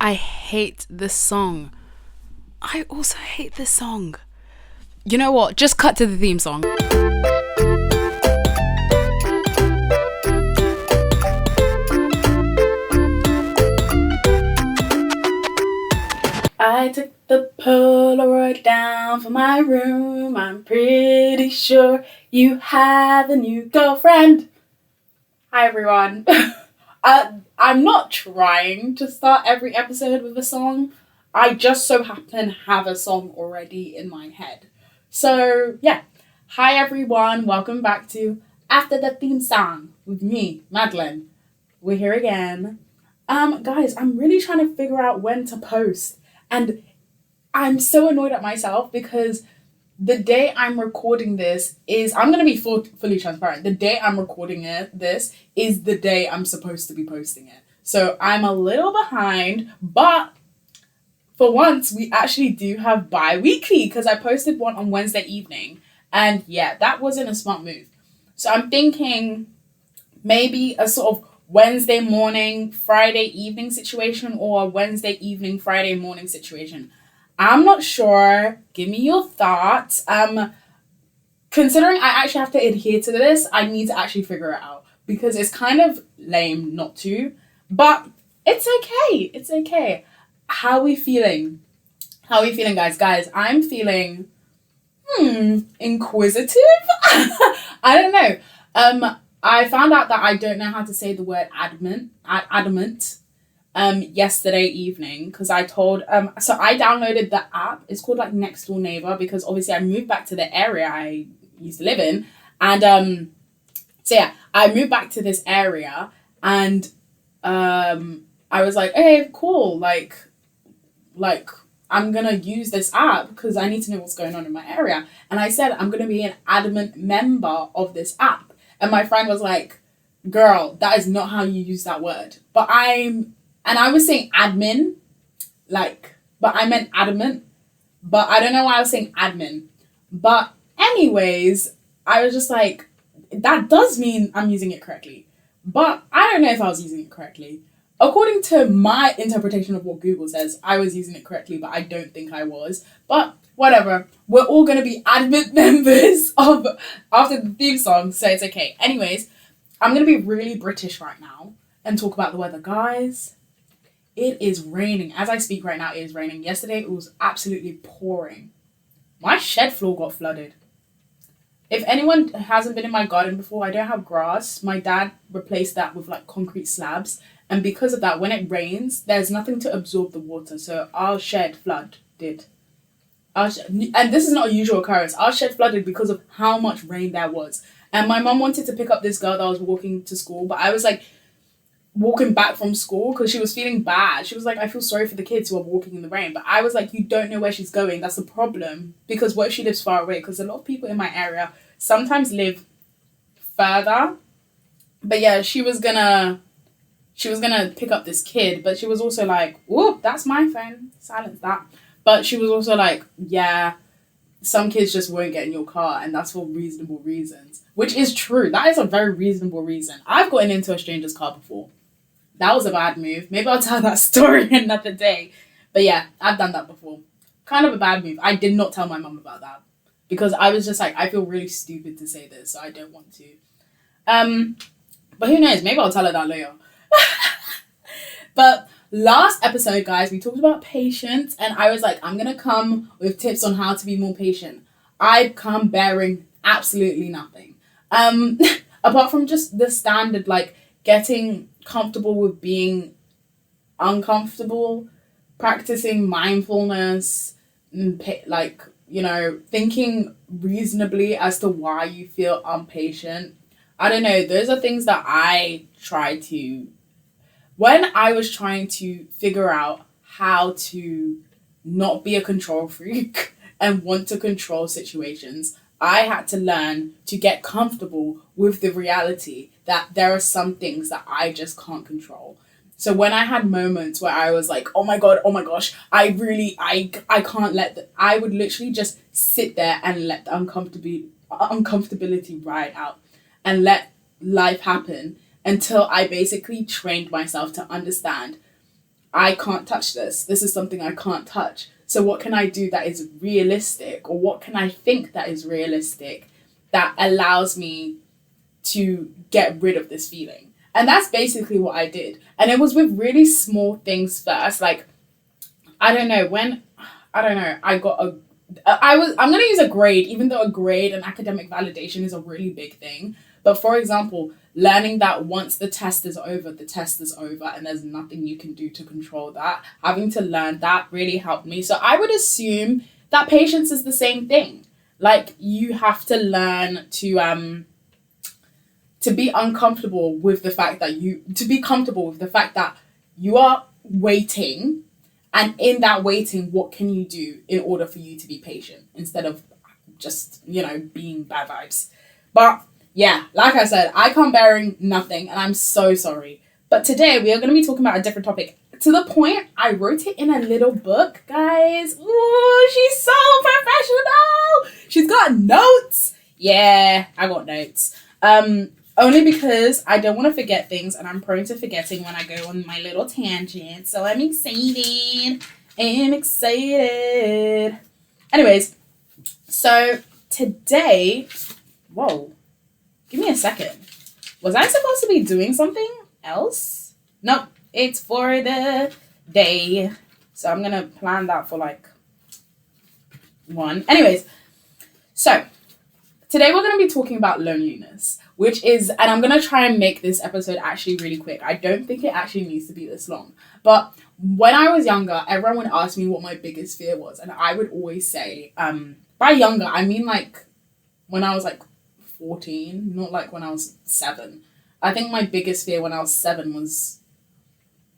I hate this song. I also hate this song. You know what? Just cut to the theme song. I took the Polaroid down from my room. I'm pretty sure you have a new girlfriend. Hi everyone. I'm not trying to start every episode with a song. I just so happen to have a song already in my head. So yeah. Hi everyone. Welcome back to After the Theme Song with me, Madeline. We're here again. Guys, I'm really trying to figure out when to post. And I'm so annoyed at myself because the day I'm recording this I'm going to be fully transparent. The day I'm recording this is the day I'm supposed to be posting it. So I'm a little behind, but for once we actually do have bi-weekly because I posted one on Wednesday evening. And yeah, that wasn't a smart move. So I'm thinking maybe a sort of Wednesday morning, Friday evening situation or a Wednesday evening, Friday morning situation. I'm not sure. Give me your thoughts. Considering I actually have to adhere to this, I need to actually figure it out because it's kind of lame not to, but it's okay. It's okay. How are we feeling? Guys? Guys, I'm feeling, inquisitive? I don't know. I found out that I don't know how to say the word adamant yesterday evening because I told so I downloaded the app. It's called like Next Door Neighbor because obviously I moved back to the area I used to live in, and so yeah, I moved back to this area, and I was like, hey, cool, like I'm gonna use this app because I need to know what's going on in my area, and I said I'm gonna be an adamant member of this app, and my friend was like, girl, that is not how you use that word. And I was saying admin, but I meant adamant. But I don't know why I was saying admin. But anyways, I was just like, that does mean I'm using it correctly. But I don't know if I was using it correctly. According to my interpretation of what Google says, I was using it correctly, but I don't think I was. But whatever. We're all going to be adamant members of after the theme song, so it's okay. Anyways, I'm going to be really British right now and talk about the weather. Guys, it is raining. As I speak right now, it is raining. Yesterday, it was absolutely pouring. My shed floor got flooded. If anyone hasn't been in my garden before, I don't have grass. My dad replaced that with like concrete slabs. And because of that, when it rains, there's nothing to absorb the water. So our shed flooded. And this is not a usual occurrence. Our shed flooded because of how much rain there was. And my mum wanted to pick up this girl that was walking to school, but I was like walking back from school because she was feeling bad. She was like, I feel sorry for the kids who are walking in the rain. But I was like, you don't know where she's going. That's the problem. Because what if she lives far away? Because a lot of people in my area sometimes live further. But yeah, she was gonna pick up this kid, but she was also like, whoop, that's my phone. Silence that. But she was also like, yeah, some kids just won't get in your car, and that's for reasonable reasons. Which is true. That is a very reasonable reason. I've gotten into a stranger's car before. That was a bad move. Maybe I'll tell that story another day. But yeah, I've done that before. Kind of a bad move. I did not tell my mum about that. Because I was just like, I feel really stupid to say this, so I don't want to. But who knows? Maybe I'll tell her that later. But last episode, guys, we talked about patience, and I was like, I'm going to come with tips on how to be more patient. I've come bearing absolutely nothing. Apart from just the standard, like, getting comfortable with being uncomfortable, practicing mindfulness, like, you know, thinking reasonably as to why you feel impatient. I don't know, those are things that I try to... When I was trying to figure out how to not be a control freak and want to control situations, I had to learn to get comfortable with the reality that there are some things that I just can't control. So when I had moments where I was like, oh my gosh, I can't I would literally just sit there and let the uncomfortability ride out and let life happen until I basically trained myself to understand I can't touch this. This is something I can't touch. So what can I do that is realistic, or what can I think that is realistic that allows me to get rid of this feeling? And that's basically what I did. And it was with really small things first. Like, I'm going to use a grade, even though a grade and academic validation is a really big thing. But for example, learning that once the test is over, and there's nothing you can do to control that. Having to learn that really helped me. So I would assume that patience is the same thing. Like, you have to learn to be uncomfortable with the fact that you are waiting. And in that waiting, what can you do in order for you to be patient instead of just, being bad vibes? But yeah, like I said, I come bearing nothing, and I'm so sorry. But today we are going to be talking about a different topic. To the point, I wrote it in a little book, guys. Ooh, she's so professional. She's got notes. Yeah, I got notes. Only because I don't want to forget things, and I'm prone to forgetting when I go on my little tangent. So I'm excited. Anyways, so today, whoa, give me a second. Was I supposed to be doing something else? Nope, it's for the day. So I'm going to plan that for like one. Anyways, so today we're going to be talking about loneliness, which is, and I'm going to try and make this episode actually really quick. I don't think it actually needs to be this long. But when I was younger, everyone would ask me what my biggest fear was. And I would always say, by younger, I mean like when I was like 14, not like when I was 7. I think my biggest fear when I was 7 was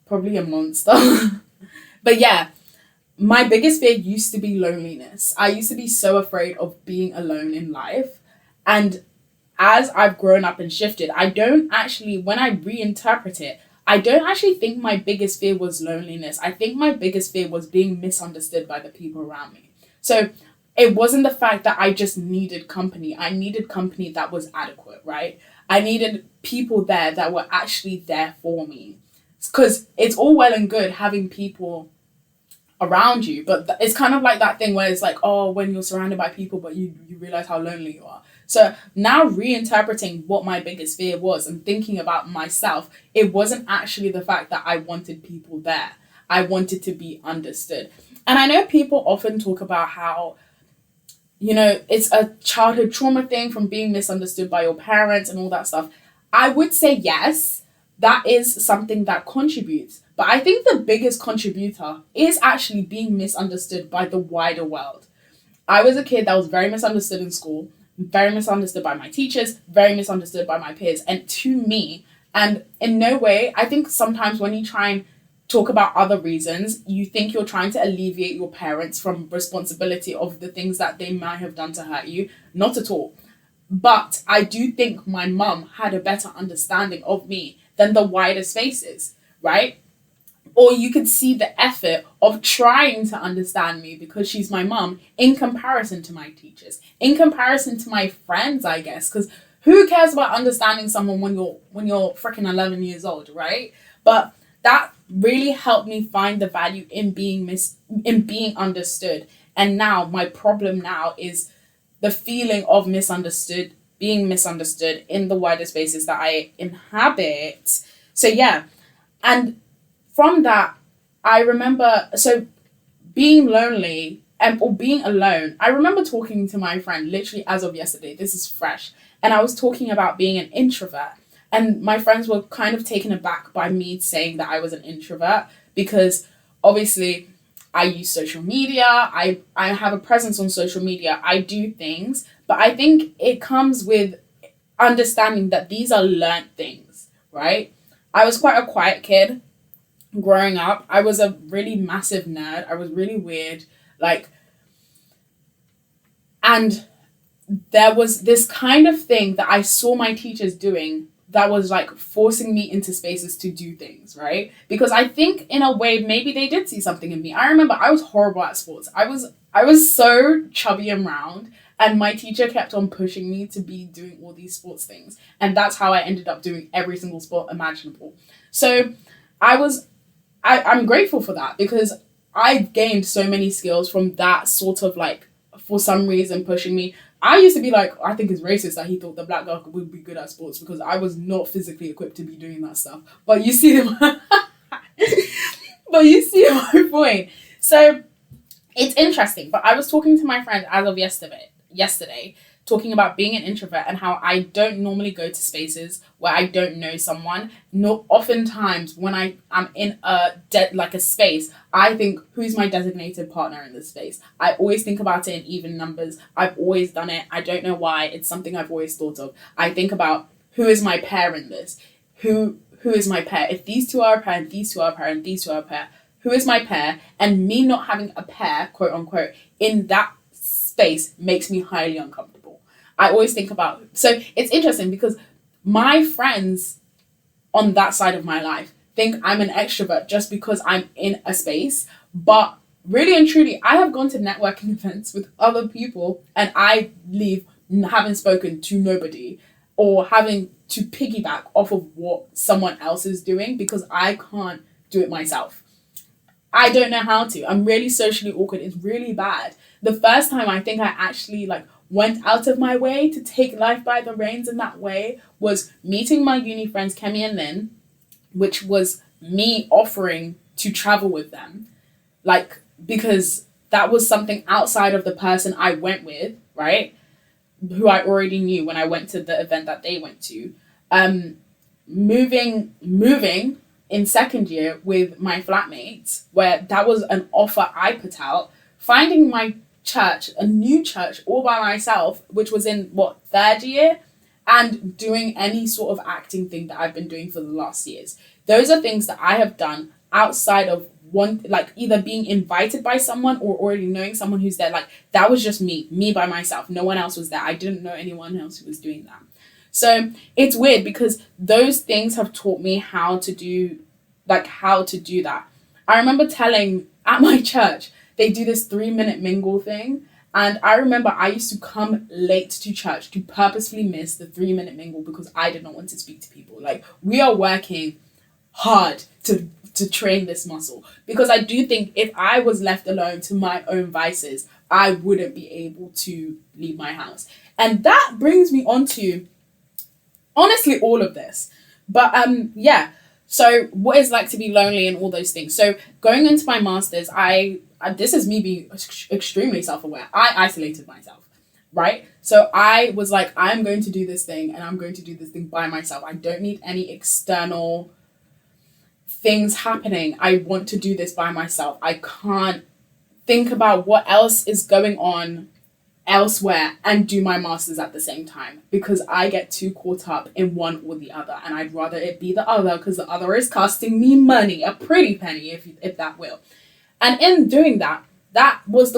probably a monster. But yeah, my biggest fear used to be loneliness. I used to be so afraid of being alone in life. And as I've grown up and shifted, I don't actually, when I reinterpret it, I don't actually think my biggest fear was loneliness. I think my biggest fear was being misunderstood by the people around me. So it wasn't the fact that I just needed company. I needed company that was adequate, right? I needed people there that were actually there for me. Because it's all well and good having people around you, but it's kind of like that thing where it's like, oh, when you're surrounded by people, but you realize how lonely you are. So now reinterpreting what my biggest fear was and thinking about myself, it wasn't actually the fact that I wanted people there. I wanted to be understood. And I know people often talk about how, it's a childhood trauma thing from being misunderstood by your parents and all that stuff. I would say yes, that is something that contributes. But I think the biggest contributor is actually being misunderstood by the wider world. I was a kid that was very misunderstood in school, very misunderstood by my teachers, very misunderstood by my peers, and to me. And in no way, I think sometimes when you try and talk about other reasons, you think you're trying to alleviate your parents from responsibility of the things that they might have done to hurt you. Not at all. But I do think my mum had a better understanding of me than the wider spaces, right? Or you could see the effort of trying to understand me because she's my mum in comparison to my teachers, in comparison to my friends, I guess, because who cares about understanding someone when you're freaking 11 years old, right? But that really helped me find the value in being understood. And now my problem now is the feeling of being misunderstood in the wider spaces that I inhabit. So yeah, and from that, I remember, so being lonely or being alone, I remember talking to my friend literally as of yesterday. This is fresh. And I was talking about being an introvert. And my friends were kind of taken aback by me saying that I was an introvert because obviously I use social media. I have a presence on social media. I do things. But I think it comes with understanding that these are learnt things, right? I was quite a quiet kid. Growing up, I was a really massive nerd. I was really weird. And there was this kind of thing that I saw my teachers doing that was forcing me into spaces to do things, right? Because I think in a way, maybe they did see something in me. I remember I was horrible at sports. I was so chubby and round, and my teacher kept on pushing me to be doing all these sports things. And that's how I ended up doing every single sport imaginable. So I I'm grateful for that, because I've gained so many skills from that sort of like, for some reason, pushing me. I used to be like, I think it's racist that he thought the black girl would be good at sports, because I was not physically equipped to be doing that stuff. But you see, but you see my point. So it's interesting. But I was talking to my friend as of yesterday, talking about being an introvert and how I don't normally go to spaces where I don't know someone. No, oftentimes when I am in a space, I think, who's my designated partner in this space? I always think about it in even numbers. I've always done it. I don't know why. It's something I've always thought of. I think about, who is my pair in this? Who is my pair? If these two are a pair, and these two are a pair, and these two are a pair, who is my pair? And me not having a pair, quote unquote, in that space makes me highly uncomfortable. I always think about, so it's interesting because my friends on that side of my life think I'm an extrovert just because I'm in a space. But really and truly, I have gone to networking events with other people and I leave having spoken to nobody, or having to piggyback off of what someone else is doing, because I can't do it myself. I don't know how to. I'm really socially awkward. It's really bad. The first time I think I actually went out of my way to take life by the reins in that way was meeting my uni friends Kemi and Lynn, which was me offering to travel with them. Because that was something outside of the person I went with, right? Who I already knew when I went to the event that they went to. Moving in second year with my flatmates, where that was an offer I put out, finding my church, a new church all by myself, which was in third year, and doing any sort of acting thing that I've been doing for the last years. Those are things that I have done outside of either being invited by someone or already knowing someone who's there. That was just me by myself. No one else was there. I didn't know anyone else who was doing that. So it's weird because those things have taught me how to do that. I remember telling at my church, they do this 3-minute mingle thing. And I remember I used to come late to church to purposefully miss the 3-minute mingle because I did not want to speak to people. We are working hard to train this muscle, because I do think if I was left alone to my own vices, I wouldn't be able to leave my house. And that brings me on to, honestly, all of this. But yeah. So what it's like to be lonely and all those things. So going into my master's, this is me being extremely self-aware. I isolated myself, right? So I was like, I'm going to do this thing and I'm going to do this thing by myself. I don't need any external things happening. I want to do this by myself. I can't think about what else is going on elsewhere and do my master's at the same time, because I get too caught up in one or the other, and I'd rather it be the other, because the other is costing me money, a pretty penny, if that will. And in doing that was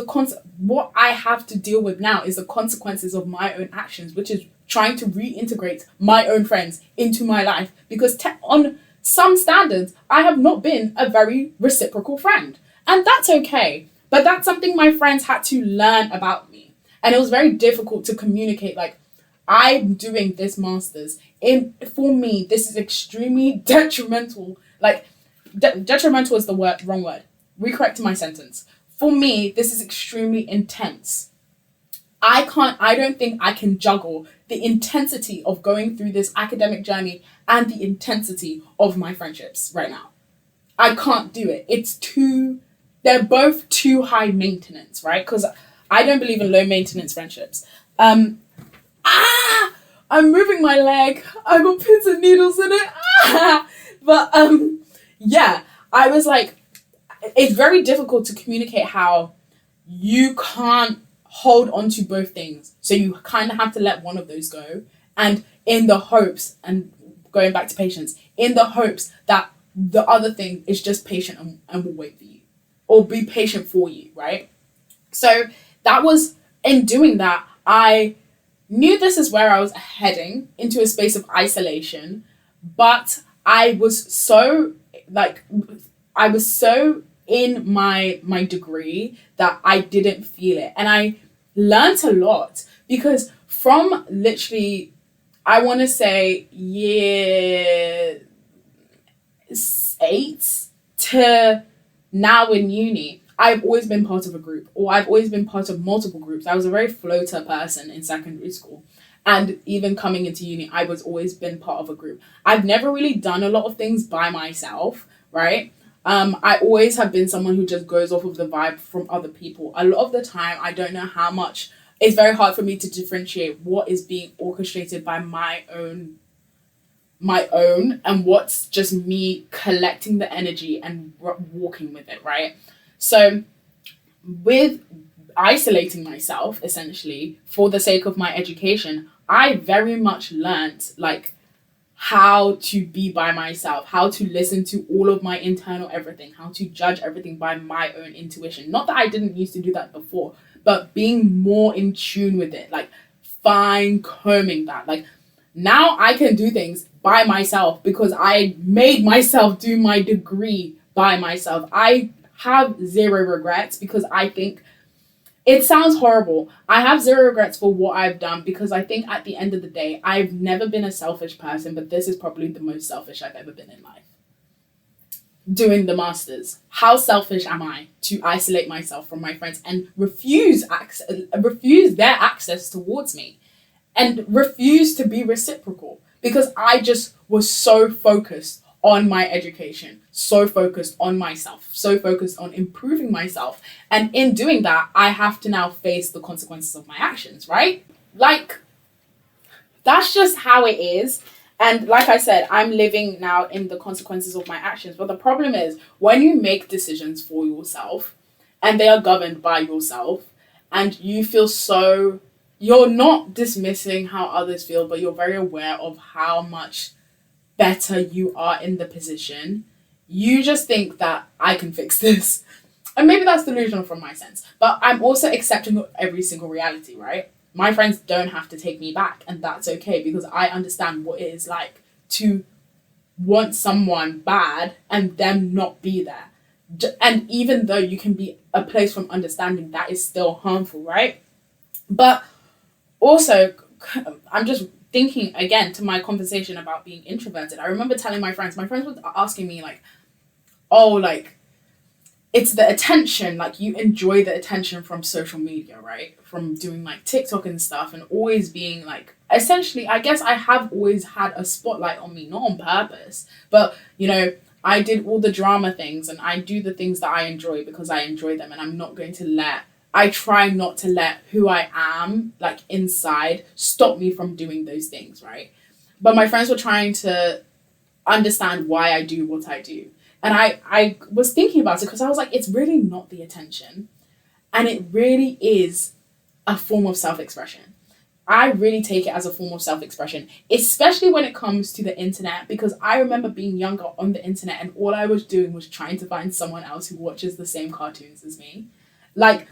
what I have to deal with now is the consequences of my own actions, which is trying to reintegrate my own friends into my life, because on some standards, I have not been a very reciprocal friend, and that's okay. But that's something my friends had to learn about me. And it was very difficult to communicate, I'm doing this master's. For me, this is extremely detrimental. Detrimental is the wrong word. Recorrect my sentence. For me, this is extremely intense. I don't think I can juggle the intensity of going through this academic journey and the intensity of my friendships right now. I can't do it. They're both too high maintenance, right? Because I don't believe in low maintenance friendships. I'm moving my leg. I got pins and needles in it. But yeah, I was like, it's very difficult to communicate how you can't hold on to both things. So you kind of have to let one of those go. And in the hopes, and going back to patience, in the hopes that the other thing is just patient and will wait for you. Or be patient for you, right? So that was, in doing that, I knew this is where I was heading, into a space of isolation, but I was so in my degree that I didn't feel it. And I learned a lot, because from literally, I want to say year 8 to now in uni, I've always been part of a group, or I've always been part of multiple groups. I was a very floater person in secondary school. And even coming into uni, I was always been part of a group. I've never really done a lot of things by myself, right? I always have been someone who just goes off of the vibe from other people. A lot of the time, I don't know how much. It's very hard for me to differentiate what is being orchestrated by my own, and what's just me collecting the energy and walking with it, right? So with isolating myself, essentially, for the sake of my education, I very much learnt, like, how to be by myself, how to listen to all of my internal everything, how to judge everything by my own intuition. Not that I didn't used to do that before, but being more in tune with it, like fine combing that. Like, now I can do things by myself because I made myself do my degree by myself. I have zero regrets because I think it sounds horrible. I have zero regrets for what I've done because I think at the end of the day, I've never been a selfish person, but this is probably the most selfish I've ever been in life. Doing the masters. How selfish am I to isolate myself from my friends and refuse their access towards me and refuse to be reciprocal because I just was so focused on my education, so focused on myself, so focused on improving myself. And in doing that, I have to now face the consequences of my actions, right? Like, that's just how it is. And like I said, I'm living now in the consequences of my actions. But the problem is, when you make decisions for yourself and they are governed by yourself and you feel so, you're not dismissing how others feel, but you're very aware of how much better you are in the position, you just think that I can fix this. And maybe that's delusional from my sense, but I'm also accepting every single reality, right? My friends don't have to take me back, and that's okay because I understand what it is like to want someone bad and them not be there. And even though you can be a place from understanding, that is still harmful, right? But also, I'm just thinking again to my conversation about being introverted. I remember telling my friends were asking me like, oh, like, it's the attention, like you enjoy the attention from social media, right? From doing like TikTok and stuff and always being like, essentially, I guess I have always had a spotlight on me, not on purpose, but you know, I did all the drama things and I do the things that I enjoy because I enjoy them, and I try not to let who I am, like inside, stop me from doing those things, right? But my friends were trying to understand why I do what I do. And I was thinking about it because I was like, it's really not the attention. And it really is a form of self-expression. I really take it as a form of self-expression, especially when it comes to the internet, because I remember being younger on the internet and all I was doing was trying to find someone else who watches the same cartoons as me. Like,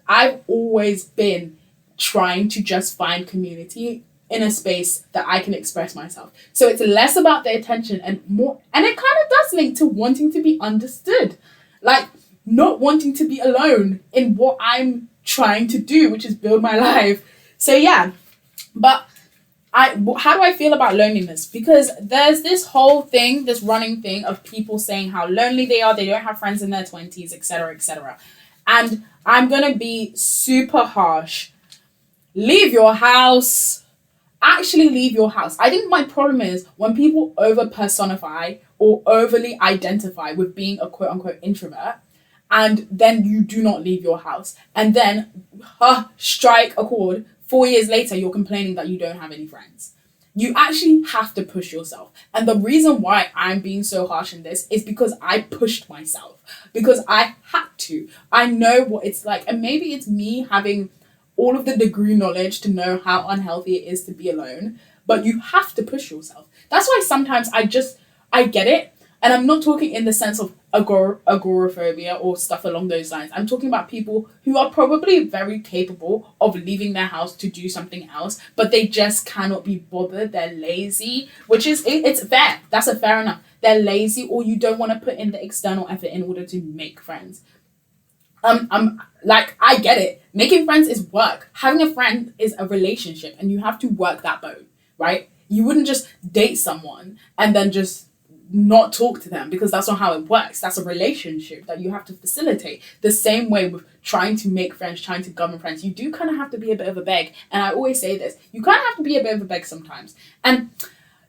I've always been trying to just find community in a space that I can express myself. So it's less about the attention and more, and it kind of does link to wanting to be understood. Like, not wanting to be alone in what I'm trying to do, which is build my life. So yeah, but how do I feel about loneliness? Because there's this whole thing, this running thing of people saying how lonely they are, they don't have friends in their 20s, etc., etc. And I'm going to be super harsh. Leave your house. Actually leave your house. I think my problem is when people over personify or overly identify with being a quote unquote introvert, and then you do not leave your house. And then strike a chord. 4 years later, you're complaining that you don't have any friends. You actually have to push yourself. And the reason why I'm being so harsh in this is because I pushed myself. Because I had to. I know what it's like. And maybe it's me having all of the degree knowledge to know how unhealthy it is to be alone. But you have to push yourself. That's why sometimes I get it. And I'm not talking in the sense of agoraphobia or stuff along those lines. I'm talking about people who are probably very capable of leaving their house to do something else, but they just cannot be bothered. They're lazy, which is, it's fair. That's a fair enough. They're lazy, or you don't want to put in the external effort in order to make friends. I get it. Making friends is work. Having a friend is a relationship, and you have to work that boat, right? You wouldn't just date someone and then just not talk to them, because that's not how it works. That's a relationship that you have to facilitate. The same way with trying to make friends, trying to govern friends, you do kind of have to be a bit of a beg. And I always say this, you kind of have to be a bit of a beg sometimes. And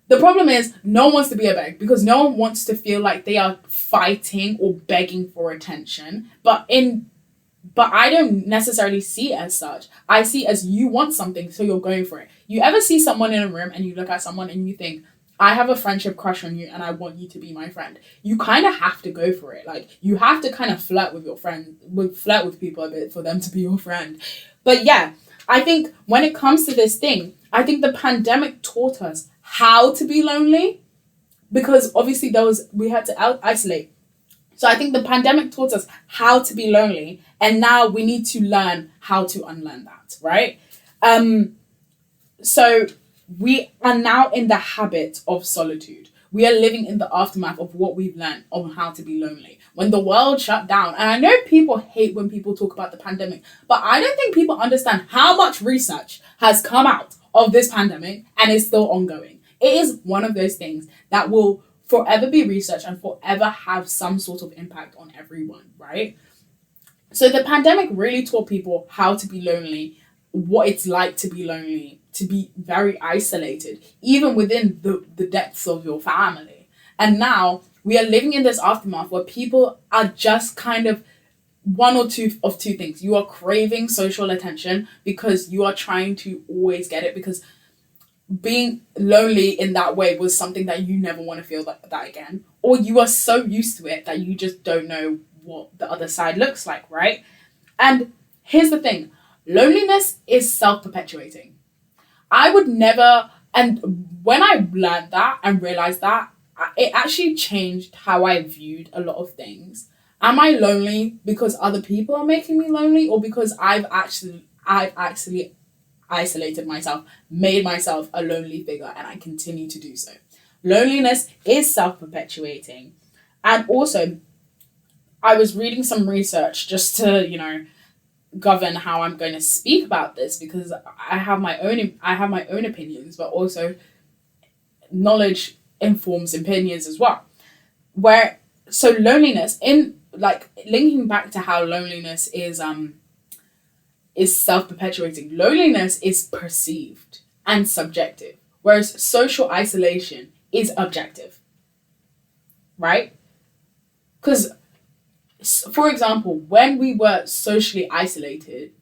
the problem is, no one wants to be a beg, because no one wants to feel like they are fighting or begging for attention. But I don't necessarily see it as such. I see it as you want something, so you're going for it. You ever see someone in a room and you look at someone and you think, I have a friendship crush on you and I want you to be my friend. You kind of have to go for it. Like, you have to kind of flirt with your friend, flirt with people a bit for them to be your friend. But yeah, I think when it comes to this thing, I think the pandemic taught us how to be lonely, because obviously we had to isolate. So I think the pandemic taught us how to be lonely, and now we need to learn how to unlearn that, right? So we are now in the habit of solitude. We are living in the aftermath of what we've learned on how to be lonely. When the world shut down, and I know people hate when people talk about the pandemic, but I don't think people understand how much research has come out of this pandemic and is still ongoing. It is one of those things that will forever be researched and forever have some sort of impact on everyone, right? So the pandemic really taught people how to be lonely, what it's like to be lonely, to be very isolated, even within the depths of your family. And now we are living in this aftermath where people are just kind of one or two things. You are craving social attention because you are trying to always get it, because being lonely in that way was something that you never want to feel that again. Or you are so used to it that you just don't know what the other side looks like, right? And here's the thing. Loneliness is self-perpetuating. I would never, and when I learned that and realized that, it actually changed how I viewed a lot of things. Am I lonely because other people are making me lonely, or because I've actually isolated myself, made myself a lonely figure, and I continue to do so? Loneliness is self-perpetuating. And also, I was reading some research just to, govern how I'm going to speak about this, because I have my own opinions, but also knowledge informs opinions as well. So loneliness, in like linking back to how loneliness is self-perpetuating, loneliness is perceived and subjective, whereas social isolation is objective, right? Because, for example, when we were socially isolated,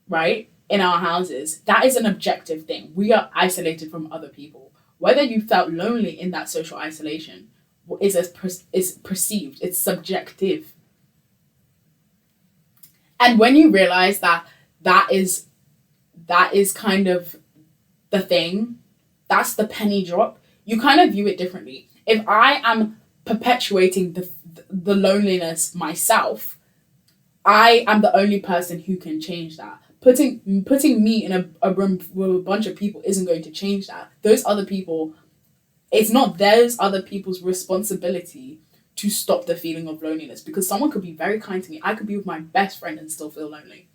right, in our houses, that is an objective thing. We are isolated from other people. Whether you felt lonely in that social isolation is perceived. It's subjective. And when you realize that is kind of the thing, that's the penny drop, you kind of view it differently. If I am perpetuating the loneliness myself, I am the only person who can change that. Putting me in a room with a bunch of people isn't going to change that. Those other people, it's not those other people's responsibility to stop the feeling of loneliness, because someone could be very kind to me. I could be with my best friend and still feel lonely.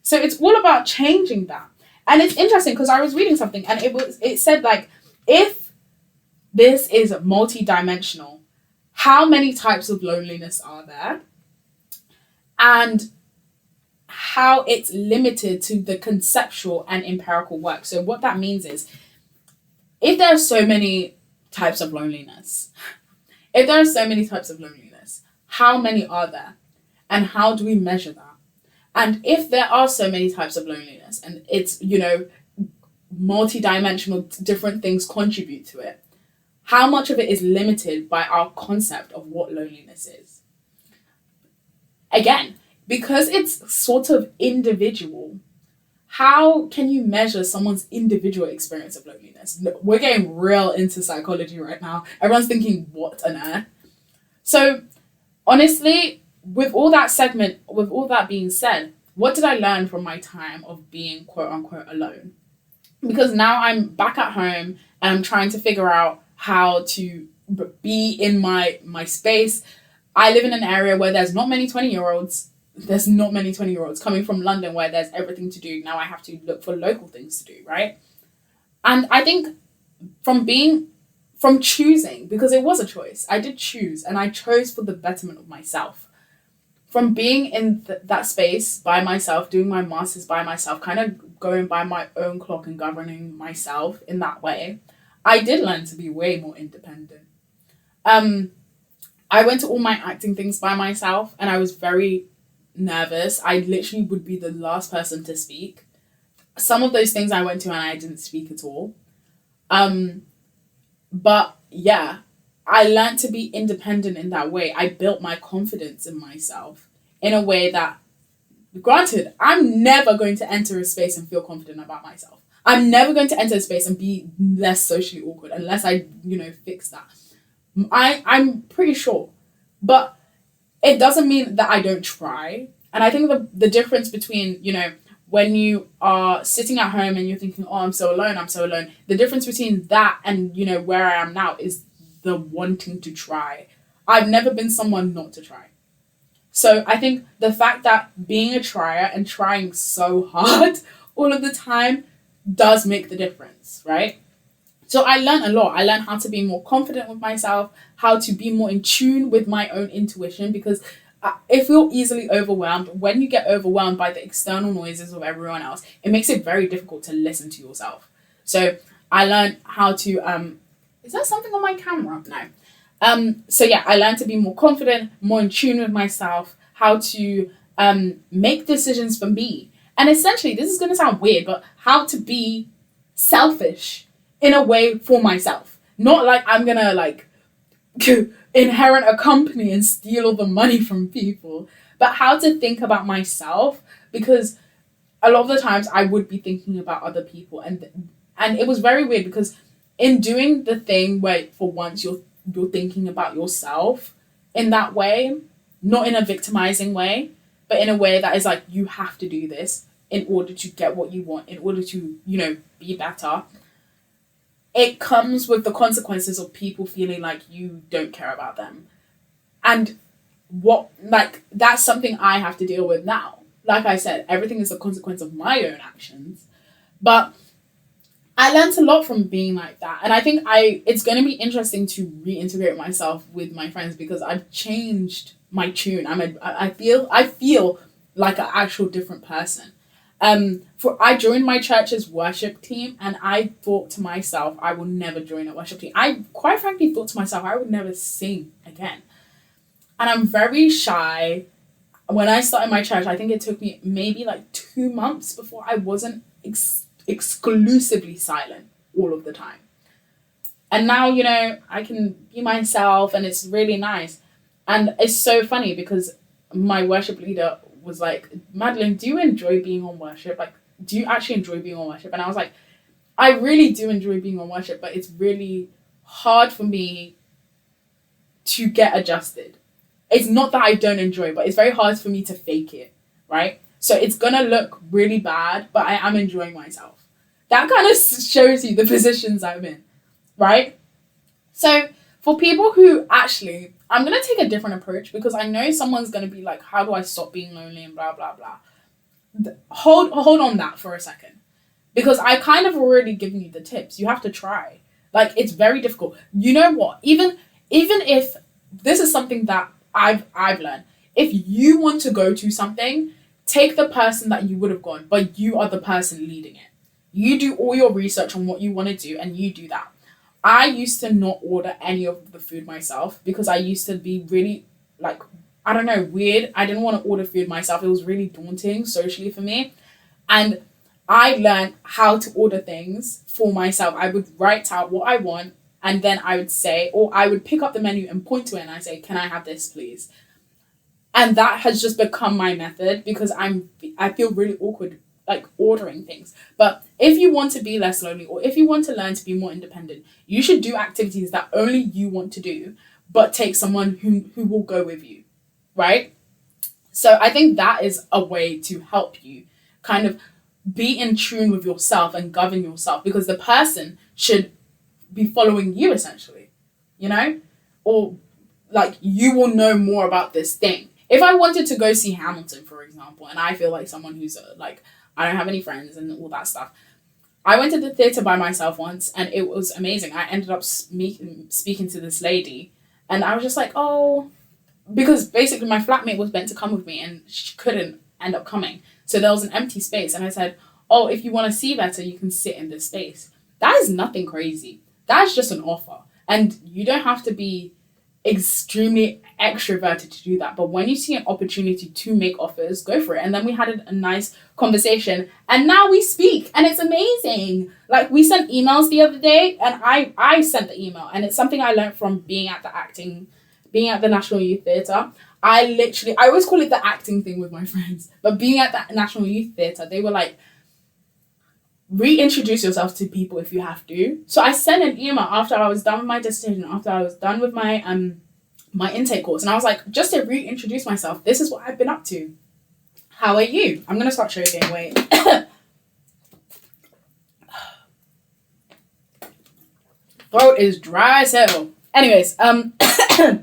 So it's all about changing that. And it's interesting because I was reading something and it said, like, if this is multi-dimensional, how many types of loneliness are there? And how it's limited to the conceptual and empirical work. So what that means is, if there are so many types of loneliness, how many are there? And how do we measure that? And if there are so many types of loneliness and it's, multi-dimensional, different things contribute to it, how much of it is limited by our concept of what loneliness is? Again, because it's sort of individual, how can you measure someone's individual experience of loneliness? We're getting real into psychology right now. Everyone's thinking, what on earth? So honestly, with all that being said, what did I learn from my time of being quote unquote alone? Because now I'm back at home and I'm trying to figure out how to be in my space. I live in an area where there's not many 20-year-olds. There's not many 20-year-olds coming from London where there's everything to do. Now I have to look for local things to do, right? And I think from being from choosing, because it was a choice. I did choose, and I chose for the betterment of myself. From being in that space by myself, doing my masters by myself, kind of going by my own clock and governing myself in that way, I did learn to be way more independent. I went to all my acting things by myself, and I was very nervous. I literally would be the last person to speak. Some of those things I went to and I didn't speak at all. But yeah, I learned to be independent in that way. I built my confidence in myself in a way that, granted, I'm never going to enter a space and feel confident about myself. I'm never going to enter a space and be less socially awkward unless I, fix that. I'm pretty sure. But it doesn't mean that I don't try. And I think the difference between, when you are sitting at home and you're thinking, oh, I'm so alone, the difference between that and, where I am now is the wanting to try. I've never been someone not to try. So I think the fact that being a trier and trying so hard all of the time does make the difference, right? So I learned a lot. I learned how to be more confident with myself, how to be more in tune with my own intuition, because if you're easily overwhelmed, when you get overwhelmed by the external noises of everyone else, it makes it very difficult to listen to yourself. So I learned how to, is that something on my camera? No. So yeah, I learned to be more confident, more in tune with myself, how to make decisions for me. And essentially, this is going to sound weird, but how to be selfish in a way for myself. Not like I'm going to inherit a company and steal all the money from people, but how to think about myself, because a lot of the times I would be thinking about other people, and it was very weird because in doing the thing where for once you're thinking about yourself in that way, not in a victimizing way, but in a way that is like, you have to do this in order to get what you want, in order to, be better. It comes with the consequences of people feeling like you don't care about them. And that's something I have to deal with now. Like I said, everything is a consequence of my own actions. But I learned a lot from being like that. And I think it's going to be interesting to reintegrate myself with my friends, because I've changed my tune. I feel like an actual different person. I joined my church's worship team, and I thought to myself, I will never join a worship team. I quite frankly thought to myself, I would never sing again. And I'm very shy. When I started my church, I think it took me maybe 2 months before I wasn't exclusively silent all of the time. And now, I can be myself, and it's really nice. And it's so funny because my worship leader was like, Madeline, do you enjoy being on worship? Do you actually enjoy being on worship? And I was like, I really do enjoy being on worship, but it's really hard for me to get adjusted. It's not that I don't enjoy, but it's very hard for me to fake it, right? So it's gonna look really bad, but I am enjoying myself. That kind of shows you the positions I'm in, right? So for people who actually, I'm going to take a different approach, because I know someone's going to be like, how do I stop being lonely and blah, blah, blah. Hold on that for a second. Because I kind of already given you the tips. You have to try. It's very difficult. You know what? Even if this is something that I've learned, if you want to go to something, take the person that you would have gone, but you are the person leading it. You do all your research on what you want to do, and you do that. I used to not order any of the food myself because I used to be really, weird. I didn't want to order food myself. It was really daunting socially for me. And I learned how to order things for myself. I would write out what I want, and then I would say, or I would pick up the menu and point to it, and I say, can I have this, please? And that has just become my method, because I feel really awkward ordering things. But if you want to be less lonely, or if you want to learn to be more independent, you should do activities that only you want to do, but take someone who will go with you, right? So I think that is a way to help you kind of be in tune with yourself and govern yourself, because the person should be following you essentially, or you will know more about this thing. If I wanted to go see Hamilton, for example, and I feel like someone who's I don't have any friends and all that stuff, I went to the theatre by myself once and it was amazing. I ended up speaking to this lady and I was just like, oh, because basically my flatmate was meant to come with me and she couldn't end up coming. So there was an empty space and I said, oh, if you want to see better, you can sit in this space. That is nothing crazy. That's just an offer. And you don't have to be extremely extroverted to do that. But when you see an opportunity to make offers, go for it. And then we had a nice conversation and now we speak and it's amazing. Like we sent emails the other day and I sent the email and it's something I learned from being at the National Youth Theatre. I always call it the acting thing with my friends, but being at the National Youth Theatre, they were like, reintroduce yourself to people if you have to. So I sent an email after I was done with my dissertation, after I was done with my my intake course, and I was like, just to reintroduce myself, this is what I've been up to. How are you? I'm gonna start choking. Wait. Throat is dry as hell. Anyways, there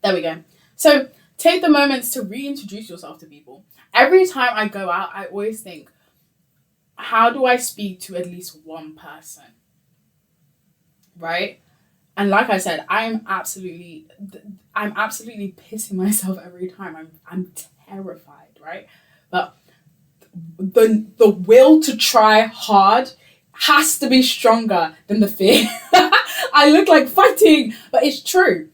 we go. So take the moments to reintroduce yourself to people. Every time I go out, I always think, how do I speak to at least one person? Right? And like I said, I'm absolutely pissing myself every time. I'm terrified, right? But the will to try hard has to be stronger than the fear. I look like fighting, but it's true.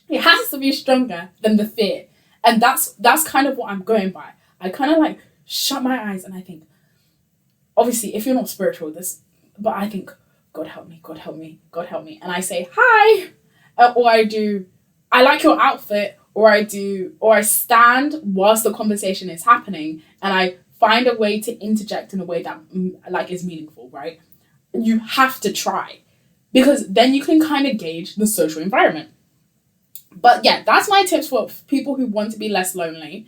It has to be stronger than the fear. And that's kind of what I'm going by. I kind of like shut my eyes and I think, obviously, if you're not spiritual, but I think, God help me, God help me, God help me. And I say, hi, or I like your outfit, or I stand whilst the conversation is happening and I find a way to interject in a way that like is meaningful, right? You have to try because then you can kind of gauge the social environment. But yeah, that's my tips for people who want to be less lonely.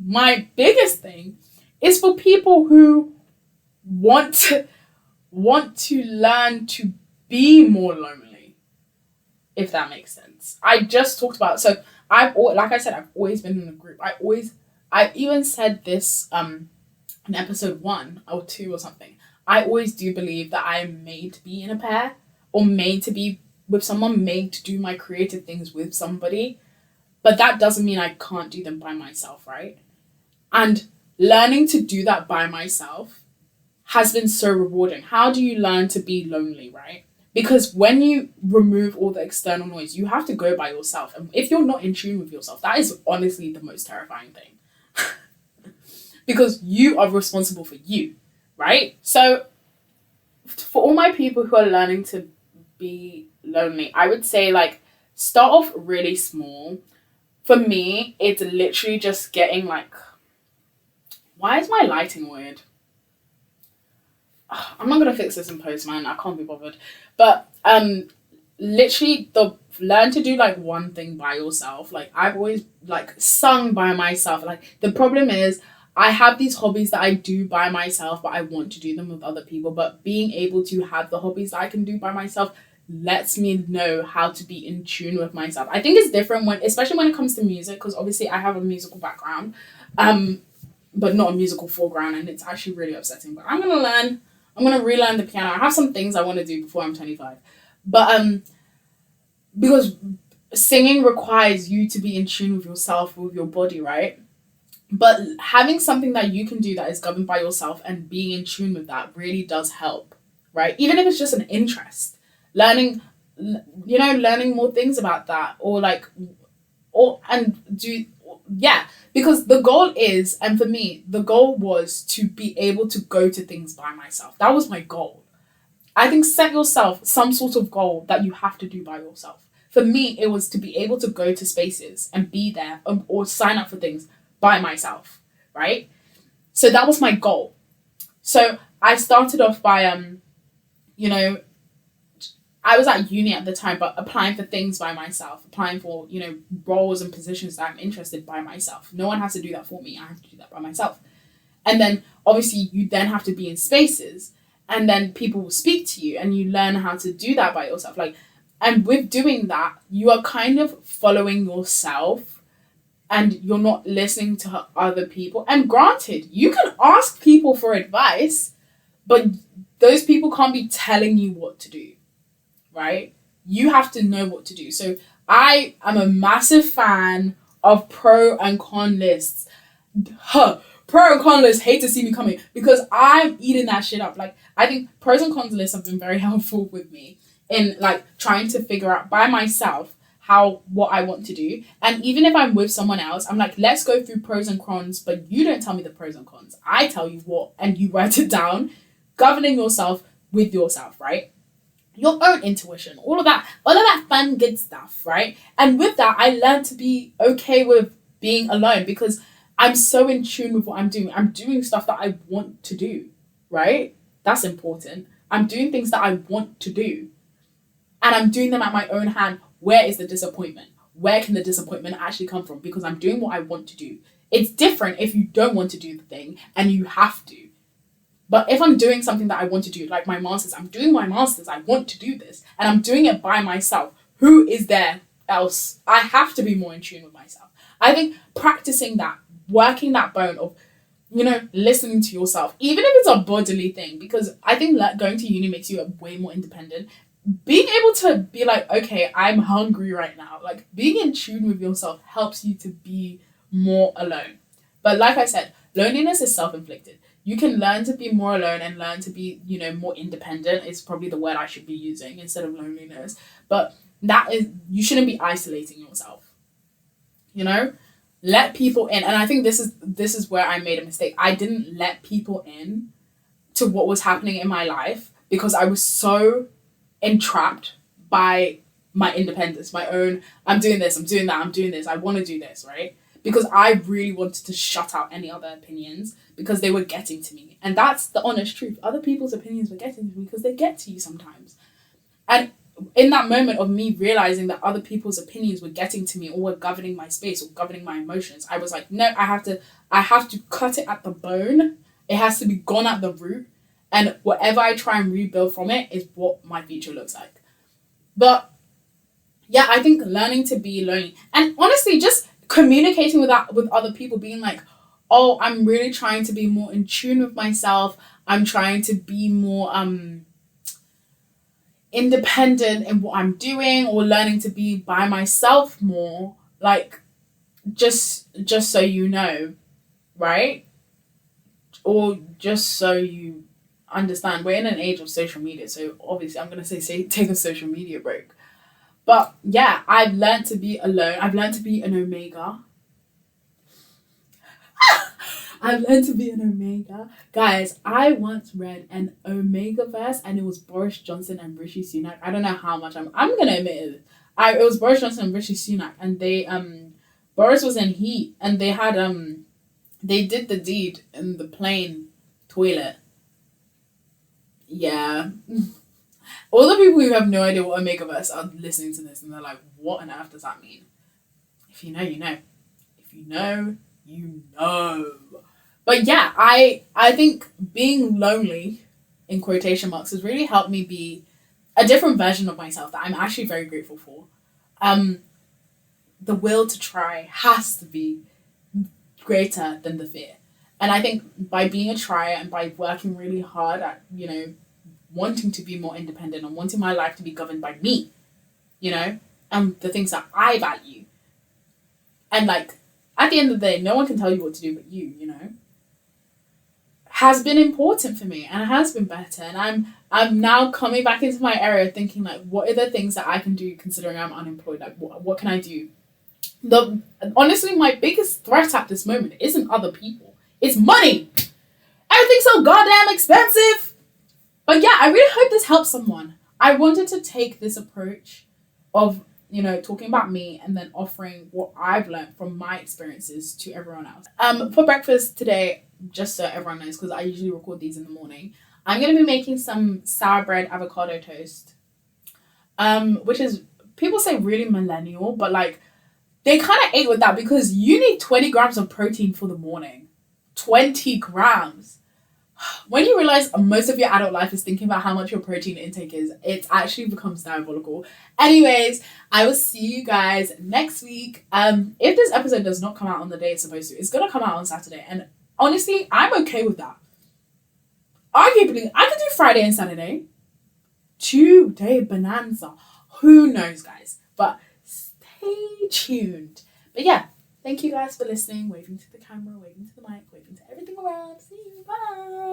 My biggest thing is for people who want to learn to be more lonely, if that makes sense. I just talked about, so I've always been in a group. I even said this in episode 1 or 2 or something. I always do believe that I am made to be in a pair or made to be with someone, made to do my creative things with somebody. But that doesn't mean I can't do them by myself, right? And learning to do that by myself has been so rewarding. How do you learn to be lonely, right? Because when you remove all the external noise, you have to go by yourself. And if you're not in tune with yourself, that is honestly the most terrifying thing. Because you are responsible for you, right? So for all my people who are learning to be lonely, I would say like start off really small. For me, it's literally just getting like, why is my lighting weird? I'm not gonna fix this in post, man. I can't be bothered. But literally learn to do like one thing by yourself. Like I've always like sung by myself. Like the problem is I have these hobbies that I do by myself, but I want to do them with other people. But being able to have the hobbies that I can do by myself lets me know how to be in tune with myself. I think it's different especially when it comes to music, because obviously I have a musical background, but not a musical foreground, and it's actually really upsetting. But I'm gonna relearn the piano. I have some things I want to do before I'm 25, but because singing requires you to be in tune with yourself, with your body, right? But having something that you can do that is governed by yourself and being in tune with that really does help, right? Even if it's just an interest, learning more things about that, because the goal is, and for me, the goal was to be able to go to things by myself. That was my goal. I think set yourself some sort of goal that you have to do by yourself. For me, it was to be able to go to spaces and be there or sign up for things by myself, right? So that was my goal. So I started off by, I was at uni at the time, but applying for things by myself, applying for, roles and positions that I'm interested by myself. No one has to do that for me. I have to do that by myself. And then obviously you then have to be in spaces and then people will speak to you and you learn how to do that by yourself. And with doing that, you are kind of following yourself and you're not listening to other people. And granted, you can ask people for advice, but those people can't be telling you what to do, right? You have to know what to do. So I am a massive fan of pro and con lists. Pro and con lists hate to see me coming because I'm eating that shit up. Like, I think pros and cons lists have been very helpful with me in like trying to figure out by myself what I want to do. And even if I'm with someone else, I'm like, let's go through pros and cons, but you don't tell me the pros and cons. I tell you what, and you write it down, governing yourself with yourself, right? Your own intuition, all of that fun, good stuff, right? And with that, I learned to be okay with being alone because I'm so in tune with what I'm doing. I'm doing stuff that I want to do, right? That's important. I'm doing things that I want to do. And I'm doing them at my own hand. Where is the disappointment? Where can the disappointment actually come from? Because I'm doing what I want to do. It's different if you don't want to do the thing and you have to. But if I'm doing something that I want to do, like my master's, I'm doing my master's, I want to do this, and I'm doing it by myself. Who is there else? I have to be more in tune with myself. I think practicing that, working that bone of, listening to yourself, even if it's a bodily thing, because I think going to uni makes you way more independent. Being able to be like, okay, I'm hungry right now. Like, being in tune with yourself helps you to be more alone. But like I said, loneliness is self-inflicted. You can learn to be more alone and learn to be, more independent is probably the word I should be using instead of loneliness. But you shouldn't be isolating yourself. Let people in. And I think this is where I made a mistake. I didn't let people in to what was happening in my life because I was so entrapped by my independence, my own, I'm doing this, I'm doing that, I'm doing this, I want to do this, right? Because I really wanted to shut out any other opinions because they were getting to me. And that's the honest truth. Other people's opinions were getting to me because they get to you sometimes. And in that moment of me realizing that other people's opinions were getting to me or were governing my space or governing my emotions, I was like, no, I have to cut it at the bone. It has to be gone at the root. And whatever I try and rebuild from it is what my future looks like. But yeah, I think learning to be lonely and honestly just communicating with other people, being like, oh, I'm really trying to be more in tune with myself. I'm trying to be more independent in what I'm doing or learning to be by myself more. Like, just so you know, right? Or just so you understand, we're in an age of social media, so obviously I'm going to say take a social media break. But yeah, I've learned to be alone. I've learned to be an omega. I've learned to be an omega. Guys, I once read an omega verse and it was Boris Johnson and Rishi Sunak. I don't know how much I'm going to admit it. It was Boris Johnson and Rishi Sunak, and they Boris was in heat and they had they did the deed in the plane toilet. Yeah. All the people who have no idea what Omegaverse are listening to this and they're like, what on earth does that mean? If you know, you know. If you know, you know. But yeah, I think being lonely, in quotation marks, has really helped me be a different version of myself that I'm actually very grateful for. The will to try has to be greater than the fear. And I think by being a trier and by working really hard at, wanting to be more independent and wanting my life to be governed by me, and the things that I value. And like, at the end of the day, no one can tell you what to do but you, has been important for me and has been better. And I'm now coming back into my area thinking like, what are the things that I can do considering I'm unemployed? Like, what can I do? Honestly, my biggest threat at this moment isn't other people. It's money. Everything's so goddamn expensive. But yeah, I really hope this helps someone. I wanted to take this approach of, talking about me and then offering what I've learned from my experiences to everyone else. For breakfast today, just so everyone knows, because I usually record these in the morning, I'm going to be making some sour bread avocado toast, which is, people say really millennial, but like, they kind of ate with that because you need 20 grams of protein for the morning. 20 grams. when you realize most of your adult life is thinking about how much your protein intake is, it actually becomes diabolical. Anyways, I will see you guys next week. If this episode does not come out on the day it's supposed to, it's gonna come out on Saturday, and honestly, I'm okay with that. Arguably, I could do Friday and Saturday. 2-day bonanza. Who knows, guys? But stay tuned. But yeah, thank you guys for listening, waving to the camera, waving to the mic, waving to everything around. See you. Bye.